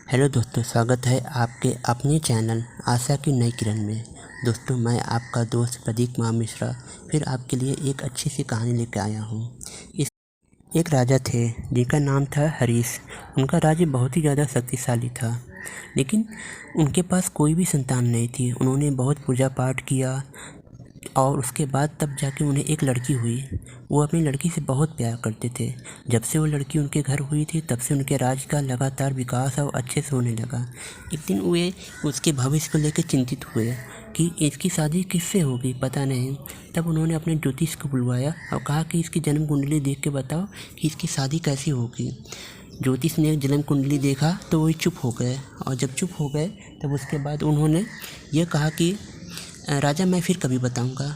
Hello दोस्तों, स्वागत है आपके अपने चैनल आशा की नई किरण में। दोस्तों, मैं आपका दोस्त प्रदीप कुमार मिश्रा फिर आपके लिए एक अच्छी सी कहानी लेकर आया हूँ। इस एक राजा थे जिनका नाम था हरीश। उनका राज्य बहुत ही ज़्यादा शक्तिशाली था, लेकिन उनके पास कोई भी संतान नहीं थी। उन्होंने बहुत पूजा पाठ किया और उसके बाद तब जाके उन्हें एक लड़की हुई। वो अपनी लड़की से बहुत प्यार करते थे। जब से वो लड़की उनके घर हुई थी तब से उनके राज्य का लगातार विकास और अच्छे से होने लगा। एक दिन वे उसके भविष्य को लेकर चिंतित हुए कि इसकी शादी किससे होगी, पता नहीं। तब उन्होंने अपने ज्योतिष को बुलवाया और कहा कि इसकी जन्म कुंडली देख के बताओ कि इसकी शादी कैसी होगी। ज्योतिष ने जन्म कुंडली देखा तो वही चुप हो गए, और जब चुप हो गए तब उसके बाद उन्होंने ये कहा कि राजा, मैं फिर कभी बताऊंगा।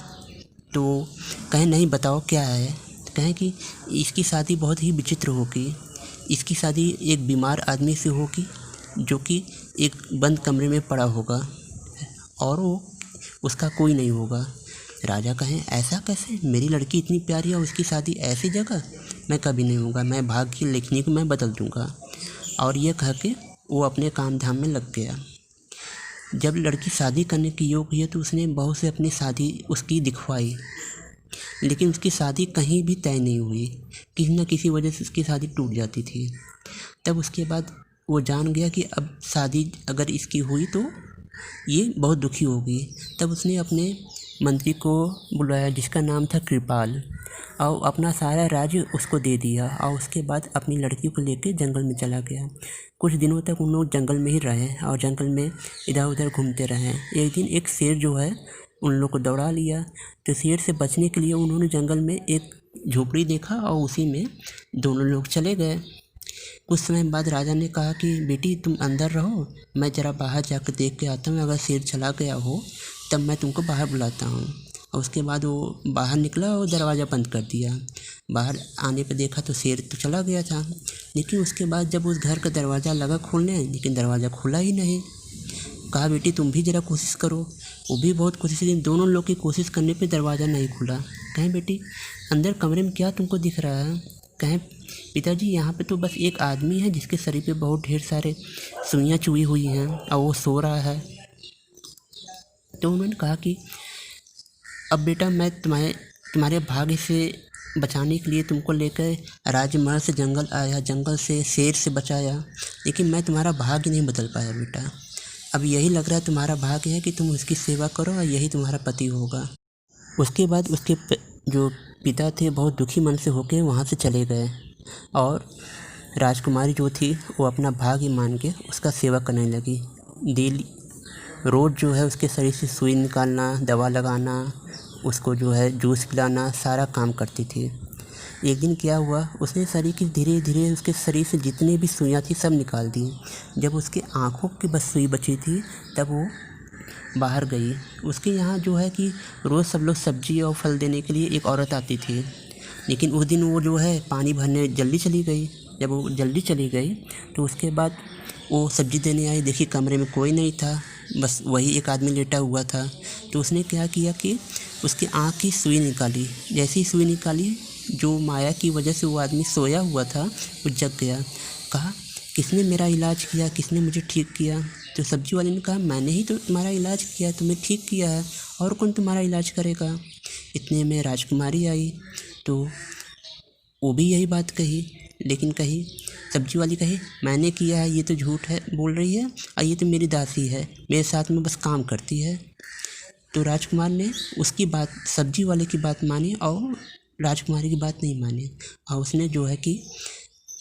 तो कहें नहीं, बताओ क्या है। कहें कि इसकी शादी बहुत ही विचित्र होगी। इसकी शादी एक बीमार आदमी से होगी जो कि एक बंद कमरे में पड़ा होगा और वो उसका कोई नहीं होगा। राजा कहें ऐसा कैसे, मेरी लड़की इतनी प्यारी है, उसकी शादी ऐसी जगह, मैं कभी नहीं होगा, मैं भाग्य की लिखनी को मैं बदल दूंगा। और ये कह के वो अपने काम धाम में लग गया। जब लड़की शादी करने की योग हुई तो उसने बहू से अपनी शादी उसकी दिखवाई, लेकिन उसकी शादी कहीं भी तय नहीं हुई। किसी न किसी वजह से उसकी शादी टूट जाती थी। तब उसके बाद वो जान गया कि अब शादी अगर इसकी हुई तो ये बहुत दुखी होगी। तब उसने अपने मंत्री को बुलाया जिसका नाम था कृपाल, और अपना सारा राज्य उसको दे दिया, और उसके बाद अपनी लड़की को लेकर जंगल में चला गया। कुछ दिनों तक उन लोग जंगल में ही रहे और जंगल में इधर उधर घूमते रहे। एक दिन एक शेर जो है उन लोग को दौड़ा लिया। तो शेर से बचने के लिए उन्होंने जंगल में एक झोपड़ी देखा और उसी में दोनों लोग चले गए। कुछ समय बाद राजा ने कहा कि बेटी तुम अंदर रहो, मैं ज़रा बाहर जाकर देख के आता हूँ, अगर शेर चला गया हो तब मैं तुमको बाहर बुलाता हूँ। और उसके बाद वो बाहर निकला और दरवाज़ा बंद कर दिया। बाहर आने पर देखा तो शेर तो चला गया था, लेकिन उसके बाद जब उस घर का दरवाज़ा लगा खोलने, लेकिन दरवाज़ा खुला ही नहीं। कहा बेटी तुम भी ज़रा कोशिश करो। वो भी बहुत कोशिश की, दोनों लोग की कोशिश करने पे दरवाज़ा नहीं खुला। कहें बेटी अंदर कमरे में क्या तुमको दिख रहा है। कहें पिताजी यहाँ पे तो बस एक आदमी है जिसके शरीर पे बहुत ढेर सारे सुइयाँ चुई हुई हैं और वो सो रहा है। तो उन्होंने कहा कि अब बेटा मैं तुम्हारे भाग्य से बचाने के लिए तुमको लेकर राजमहल से जंगल आया, जंगल से शेर से बचाया, लेकिन मैं तुम्हारा भाग्य नहीं बदल पाया बेटा। अब यही लग रहा है तुम्हारा भाग्य है कि तुम उसकी सेवा करो और यही तुम्हारा पति होगा। उसके बाद उसके जो पिता थे बहुत दुखी मन से होकर वहाँ से चले गए, और राजकुमारी जो थी वो अपना भाग्य मान के उसका सेवा करने लगी। डेली रोज़ जो है उसके शरीर से सुई निकालना, दवा लगाना, उसको जो है जूस पिलाना, सारा काम करती थी। एक दिन क्या हुआ, उसने शरीर की धीरे धीरे उसके शरीर से जितनी भी सुइयाँ थी सब निकाल दी। जब उसके आँखों की बस सुई बची थी तब वो बाहर गई। उसके यहाँ जो है कि रोज़ सब लोग सब्जी और फल देने के लिए एक औरत आती थी, लेकिन उस दिन वो जो है पानी भरने जल्दी चली गई। जब वो जल्दी चली गई तो उसके बाद वो सब्जी देने आई, देखी कमरे में कोई नहीं था, बस वही एक आदमी लेटा हुआ था। तो उसने क्या किया कि उसकी आँख की सुई निकाली। जैसी सुई निकाली, जो माया की वजह से वो आदमी सोया हुआ था वो जग गया। कहा किसने मेरा इलाज किया, किसने मुझे ठीक किया। तो सब्जी वाले ने कहा मैंने ही तो तुम्हारा इलाज किया, तुम्हें ठीक किया है, और कौन तुम्हारा इलाज करेगा। इतने में राजकुमारी आई तो वो भी यही बात कही, लेकिन कही सब्जी वाली कही मैंने किया है, ये तो झूठ है बोल रही है, और ये तो मेरी दासी है, मेरे साथ में बस काम करती है। तो राजकुमार ने उसकी बात, सब्जी वाले की बात मानी और राजकुमारी की बात नहीं मानी, और उसने जो है कि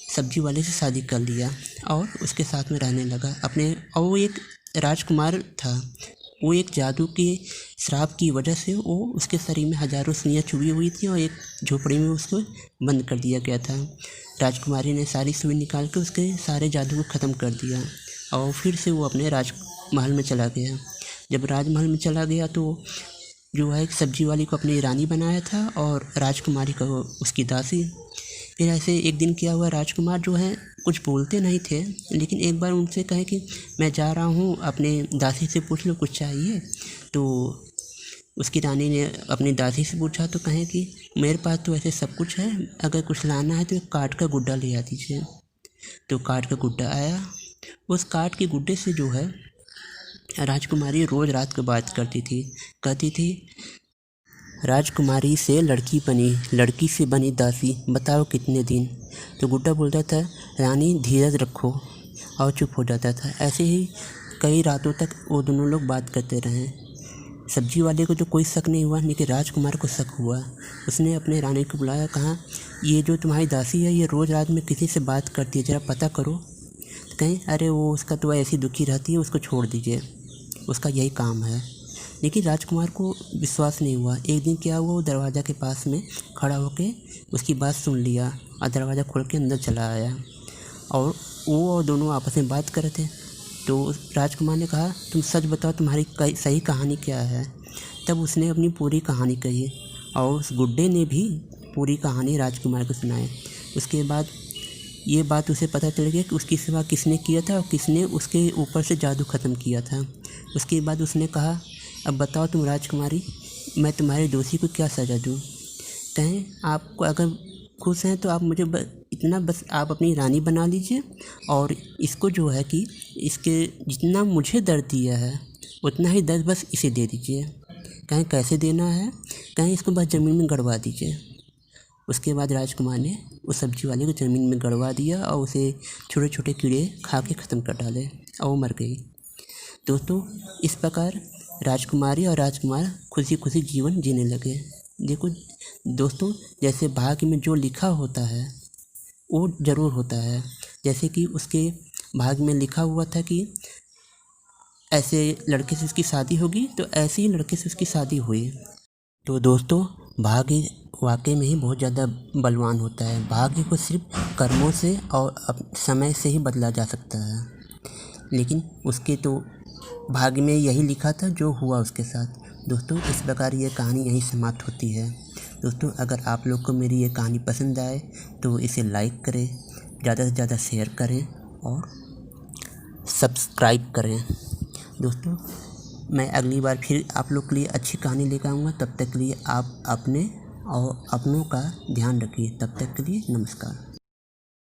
सब्जी वाले से शादी कर लिया और उसके साथ में रहने लगा अपने। और वो एक राजकुमार था, वो एक जादू के श्राप की वजह से वो उसके शरीर में हज़ारों सुइयाँ चुभी हुई थी और एक झोपड़ी में उसको बंद कर दिया गया था। राजकुमारी ने सारी सुई निकाल के उसके सारे जादू को ख़त्म कर दिया और फिर से वो अपने राजमहल में चला गया। जब राजमहल में चला गया तो जो है सब्जी वाली को अपनी रानी बनाया था और राजकुमारी को उसकी दासी। फिर ऐसे एक दिन क्या हुआ, राजकुमार जो है कुछ बोलते नहीं थे, लेकिन एक बार उनसे कहे कि मैं जा रहा हूँ, अपने दासी से पूछ लो कुछ चाहिए। तो उसकी रानी ने अपनी दासी से पूछा तो कहें कि मेरे पास तो ऐसे सब कुछ है, अगर कुछ लाना है तो एक काठ का गुड्डा ले आ दीजिए। तो काठ का गुड्डा आया, उस काठ के गुड्डे से जो है राजकुमारी रोज़ रात को बात करती थी। कहती थी, राजकुमारी से लड़की बनी, लड़की से बनी दासी, बताओ कितने दिन। तो गुड्डा बोलता था, रानी धीरज रखो, और चुप हो जाता था। ऐसे ही कई रातों तक वो दोनों लोग बात करते रहे। सब्जी वाले को तो कोई शक नहीं हुआ, लेकिन राजकुमार को शक हुआ। उसने अपने रानी को बुलाया, कहा, ये जो तुम्हारी दासी है ये रोज़ रात में किसी से बात करती है, ज़रा पता करो। तो कहें, अरे वो उसका तो ऐसी दुखी रहती है, उसको छोड़ दीजिए, उसका यही काम है। लेकिन राजकुमार को विश्वास नहीं हुआ। एक दिन क्या हुआ, वो दरवाज़ा के पास में खड़ा होकर उसकी बात सुन लिया और दरवाज़ा खोल के अंदर चला आया, और वो और दोनों आपस में बात कर रहे थे। तो राजकुमार ने कहा, तुम सच बताओ, तुम्हारी सही कहानी क्या है। तब उसने अपनी पूरी कहानी कही, और उस गुड्डे ने भी पूरी कहानी राजकुमार को सुनाई। उसके बाद ये बात उसे पता चल गया कि उसकी सेवा किसने किया था और किसने उसके ऊपर से जादू ख़त्म किया था। उसके बाद उसने कहा, अब बताओ तुम राजकुमारी, मैं तुम्हारे दोषी को क्या सज़ा दूँ। कहें, आपको अगर खुश हैं तो आप मुझे इतना बस आप अपनी रानी बना लीजिए, और इसको जो है कि इसके जितना मुझे दर्द दिया है उतना ही दर्द बस इसे दे दीजिए। कहें, कैसे देना है। कहें, इसको बस ज़मीन में गड़वा दीजिए। उसके बाद राजकुमार ने उस सब्जी वाले को ज़मीन में गड़वा दिया और उसे छोटे छोटे कीड़े खा के ख़त्म कर डाले, और वो मर गई। दोस्तों, इस प्रकार राजकुमारी और राजकुमार खुशी खुशी जीवन जीने लगे। देखो दोस्तों, जैसे भाग्य में जो लिखा होता है वो ज़रूर होता है। जैसे कि उसके भाग्य में लिखा हुआ था कि ऐसे लड़के से उसकी शादी होगी, तो ऐसे ही लड़के से उसकी शादी हुई। तो दोस्तों, भाग्य वाकई में ही बहुत ज़्यादा बलवान होता है। भाग्य को सिर्फ कर्मों से और समय से ही बदला जा सकता है, लेकिन उसके तो भाग्य में यही लिखा था जो हुआ उसके साथ। दोस्तों, इस प्रकार ये कहानी यहीं समाप्त होती है। दोस्तों, अगर आप लोग को मेरी ये कहानी पसंद आए तो इसे लाइक करें, ज़्यादा से ज़्यादा शेयर करें और सब्सक्राइब करें। दोस्तों, मैं अगली बार फिर आप लोग के लिए अच्छी कहानी लेकर आऊँगा। तब तक के लिए आप अपने और अपनों का ध्यान रखिए। तब तक के लिए नमस्कार।